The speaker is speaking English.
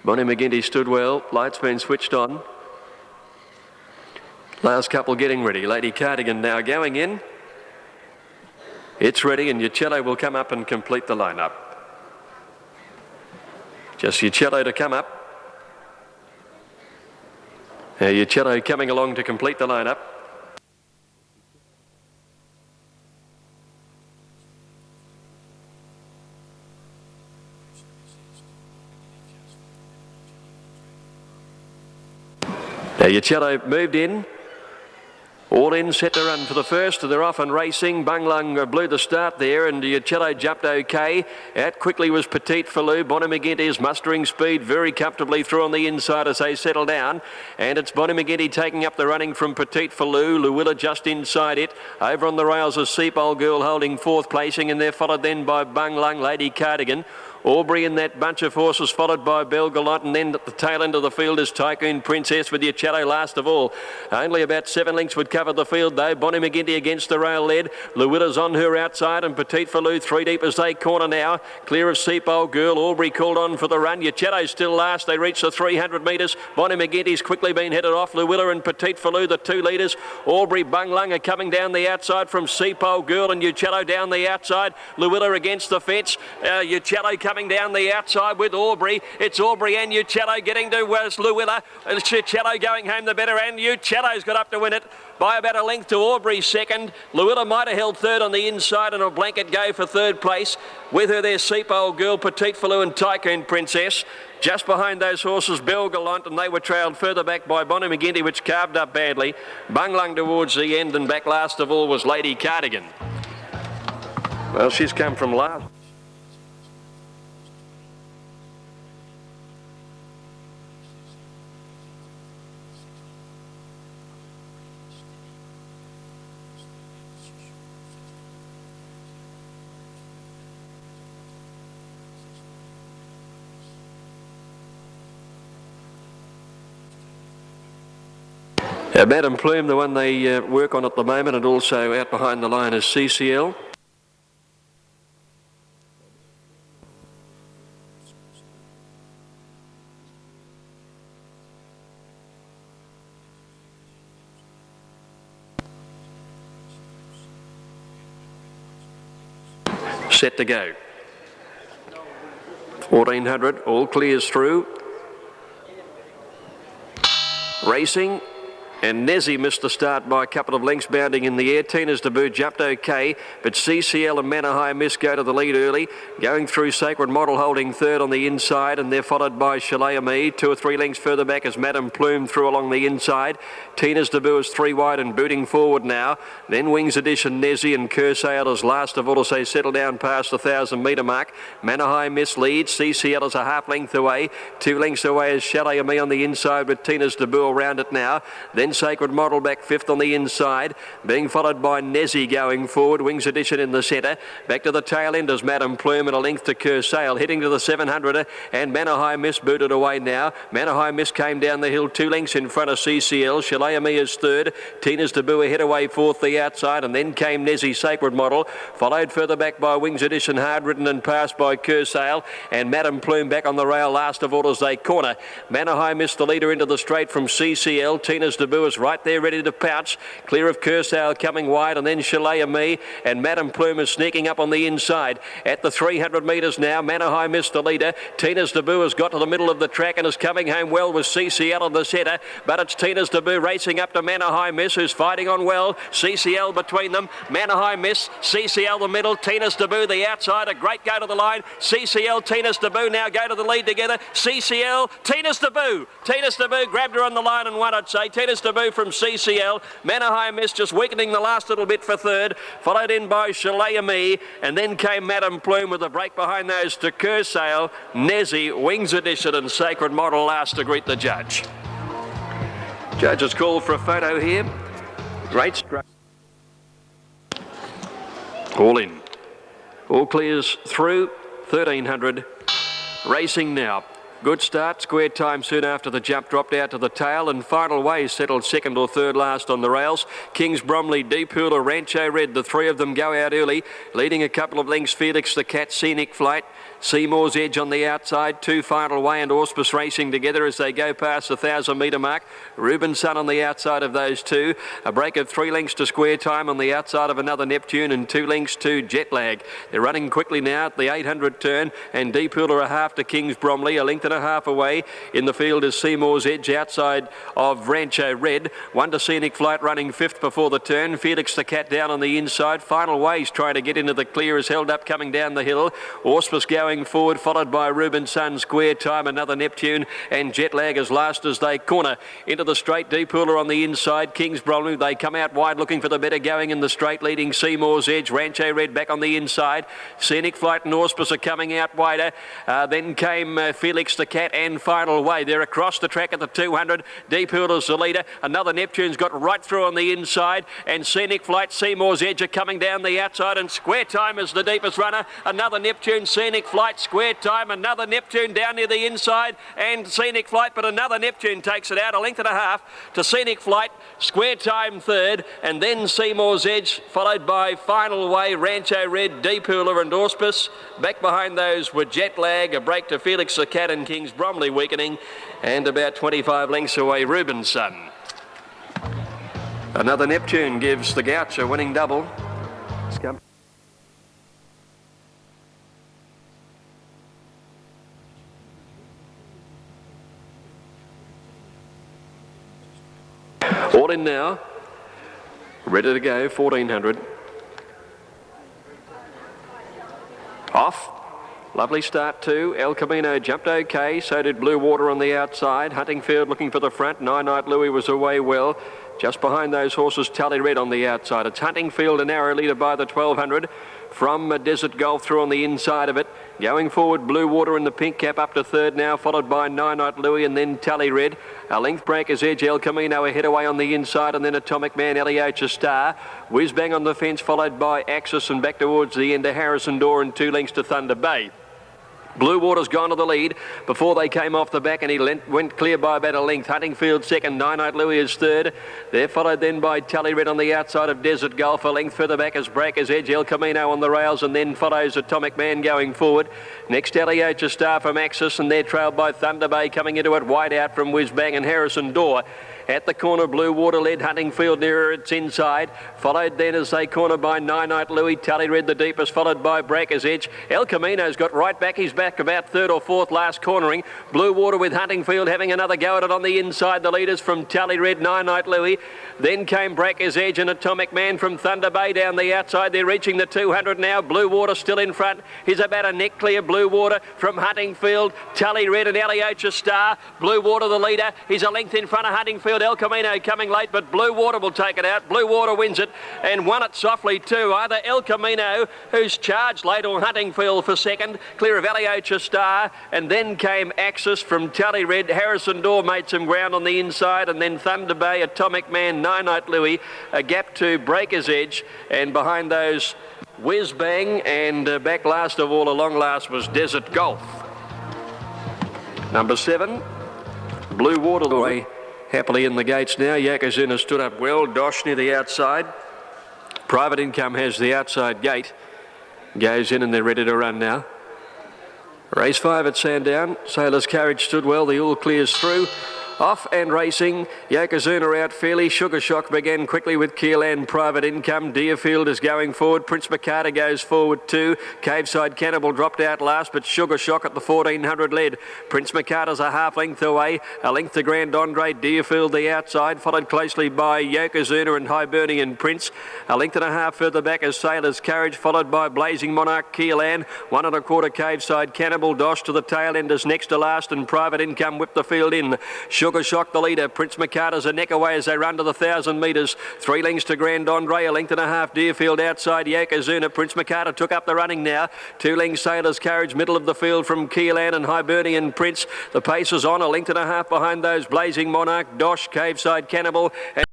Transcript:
Bonnie McGinty stood well. Light's been switched on. Last couple getting ready. Lady Cardigan now going in. It's ready, and Uccello will come up and complete the lineup. Just Uccello to come up. Uccello coming along to complete the lineup. Now Uccello moved in. All in, set to run for the first. They're off and racing. Bunglung blew the start there, and Uccello jumped okay. Out quickly was Petite Falou. Bonnie McGinty is mustering speed very comfortably through on the inside as they settle down. And it's Bonnie McGinty taking up the running from Petite Falou. Luwilla just inside it. Over on the rails is Seapole Girl holding fourth placing, and they're followed then by Bunglung, Lady Cardigan. Aubrey in that bunch of horses, followed by Belle Gallant, and then at the tail end of the field is Tycoon Princess with Uccello last of all. Only about 7 lengths would cover the field though. Bonnie McGinty against the rail led. Luwilla's on her outside, and Petite Falou 3 deep as they corner now. Clear of Seapole Girl. Aubrey called on for the run. Uccello's still last. They reach the 300 metres. Bonnie McGinty's quickly been headed off. Luwilla and Petite Falou, the 2 leaders. Aubrey, Bunglung are coming down the outside from Seapole Girl, and Uccello down the outside. Luwilla against the fence. Uccello coming down the outside with Aubrey. It's Aubrey and Uccello getting to Luwilla. Uccello going home the better, and Uccello's got up to win it by about a length to Aubrey's second. Luwilla might have held third on the inside, and a blanket go for third place. With her there, Seapole Girl, Petite Falou and Tycoon Princess. Just behind those horses, Belle Gallant, and they were trailed further back by Bonnie McGinty, which carved up badly. Bunglung towards the end, and back last of all was Lady Cardigan. Well, she's come from last. Madam Plume, the one they work on at the moment, and also out behind the line is CCL. Set to go. 1400, all clears through. Racing. And Nezzy missed the start by a couple of lengths, bounding in the air. Tina's debut jumped okay, but CCL and Manor High Miss go to the lead early. Going through Sacred Model holding third on the inside, and they're followed by Chalet Me. 2 or 3 lengths further back as Madam Plume through along the inside. Tina's debut is 3 wide and booting forward now. Then Wings Edition, Nezzy and Cursail is last of all as they settle down past the 1,000 metre mark. Manor High Miss leads. CCL is a half length away. 2 lengths away is Chalet Me on the inside with Tina's debut around it now. Then Sacred Model back 5th on the inside, being followed by Nezzy going forward. Wings Edition in the centre. Back to the tail end as Madam Plume and a length to Cursail, heading to the 700, and Manor High Miss booted away now. Manor High Miss came down the hill 2 lengths in front of CCL. Chalet Me is third. Tina's debut ahead away fourth the outside, and then came Nezzy Sacred Model, followed further back by Wings Edition, hard ridden and passed by Cursail, and Madam Plume back on the rail last of all as they corner. Manor High Miss the leader into the straight from CCL. Tina's debut is right there ready to pounce. Clear of Cursail coming wide, and then Chalet Me, and Madam Plume is sneaking up on the inside. At the 300 metres now, Manor High Miss the leader. Tina's debut has got to the middle of the track and is coming home well with CCL in the centre, but it's Tina's debut racing up to Manor High Miss, who's fighting on well. CCL between them. Manor High Miss, CCL the middle, Tina's debut the outside. A great go to the line. CCL, Tina's debut now go to the lead together. CCL, Tina's debut. Tina's debut grabbed her on the line and won, I'd say. Tina's debut from CCL. Manor High Miss just weakening the last little bit for third, followed in by Chalet Me, and then came Madam Plume with a break behind those to Cursail, Nezzy, Wings Edition and Sacred Model last to greet the judge. Judge has called for a photo here. Great stroke. All in. All clears through. 1300. Racing now. Good start, square time soon after the jump dropped out to the tail, and Final Way settled second or third last on the rails. Kings Bromley, Deep Hula, Rancho Red, the 3 of them go out early, leading a couple of lengths. Felix the Cat, Scenic Flight, Seymour's Edge on the outside, 2 final way, and Auspice racing together as they go past the 1,000-metre mark. Reuben Sun on the outside of those two. A break of 3 lengths to Square Time on the outside of Another Neptune, and 2 lengths to Jet Lag. They're running quickly now at the 800 turn, and Deep Hill are a half to King's Bromley, a length and a half away. In the field is Seymour's Edge outside of Rancho Red. 1 to Scenic Flight running 5th before the turn. Felix the Cat down on the inside. Final Ways trying to get into the clear is held up coming down the hill. Auspice going forward, followed by Reuben Sun, Square Time, Another Neptune, and Jet Lag as last as they corner into the straight. Deep Hooler on the inside. King's Bromley, they come out wide looking for the better going in the straight, leading Seymour's Edge. Rancho Red back on the inside. Scenic Flight and Auspice are coming out wider. Then came Felix the Cat and Final Way. They're across the track at the 200. Deep Hooler's the leader. Another Neptune's got right through on the inside, and Scenic Flight, Seymour's Edge are coming down the outside, and Square Time is the deepest runner. Another Neptune, Scenic Flight, Square Time, Another Neptune down near the inside, and Scenic Flight, but Another Neptune takes it out a length and a half to Scenic Flight, Square Time third, and then Seymour's Edge, followed by Final Way, Rancho Red, Deep Hooler and Auspice. Back behind those were Jet Lag, a break to Felix the Cat and King's Bromley weakening, and about 25 lengths away Reuben Sun. Another Neptune gives the Gouch a winning double. All in now, ready to go, 1400. Off. Lovely start too. El Camino jumped okay, so did Blue Water on the outside. Huntingfield looking for the front. Nine Night Louis was away well. Just behind those horses, Tally Red on the outside. It's Huntingfield, a narrow leader by the 1200. From Desert Golf through on the inside of it. Going forward, Blue Water in the pink cap up to third now, followed by Nine Night Louis and then Tally Red. A length breaker's Edge, El Camino ahead away on the inside, and then Atomic Man, Eliocha Star. Whiz Bang on the fence, followed by Axis, and back towards the end of Harrison Door and 2 lengths to Thunder Bay. Blue Water's gone to the lead before they came off the back, and he went clear by about a length. Huntingfield second, Nine Night Louis is third. They're followed then by Tally Red on the outside of Desert Golf. A length further back as Breaker's Edge, El Camino on the rails, and then follows Atomic Man going forward. Next, Eliocha Star from Axis, and they're trailed by Thunder Bay coming into it wide out from Whiz Bang and Harrison Door. At the corner, Blue Water led Huntingfield nearer its inside. Followed then as they corner by Nine Night Louis. Tally Red the deepest, followed by Breaker's Edge. El Camino's got right back. He's back about third or fourth last cornering. Blue Water with Huntingfield having another go at it on the inside. The leaders from Tally Red, Nine Night Louis. Then came Breaker's Edge and Atomic Man from Thunder Bay down the outside. They're reaching the 200 now. Blue Water still in front. He's about a neck clear. Blue Water from Huntingfield. Tally Red and Eliocha Star. Blue Water the leader. He's a length in front of Huntingfield. El Camino coming late, but Blue Water will take it out. Blue Water wins it and won it softly too. Either El Camino, who's charged late, or Huntingfield for second, clear of Eliocha Star, and then came Axis from Tally Red. Harrison Door made some ground on the inside, and then Thunder Bay, Atomic Man, Nine Night Louis, a gap to Breaker's Edge, and behind those Whiz Bang, and back last of all, a long last, was Desert Golf. Number 7, Blue Water the way happily in the gates now. Yokozuna stood up well. Dosh near the outside. Private Income has the outside gate. Goes in and they're ready to run now. Race 5 at Sandown. Sailor's Carriage stood well. The all clears through. Off and racing. Yokozuna out fairly. Sugar Shock began quickly with Keelan. Private Income. Deerfield is going forward. Prince Makata goes forward too. Caveside Cannibal dropped out last, but Sugar Shock at the 1400 led. Prince Makata's a half length away. A length to Grand Andre. Deerfield the outside, followed closely by Yokozuna and Hibernian Prince. A length and a half further back as Sailor's Carriage, followed by Blazing Monarch, Keelan. 1 1/4 Caveside Cannibal. Dosh to the tail end is next to last, and Private Income whipped the field in. Sugar Shock the leader. Prince Makata's a neck away as they run to the 1,000 metres. 3 lengths to Grand Andre, a length and a half. Deerfield outside Yokozuna. Prince Makata took up the running now. 2 lengths Sailor's Carriage, middle of the field from Keelan and Hibernian Prince. The pace is on, a length and a half behind those. Blazing Monarch, Dosh, Caveside Cannibal, and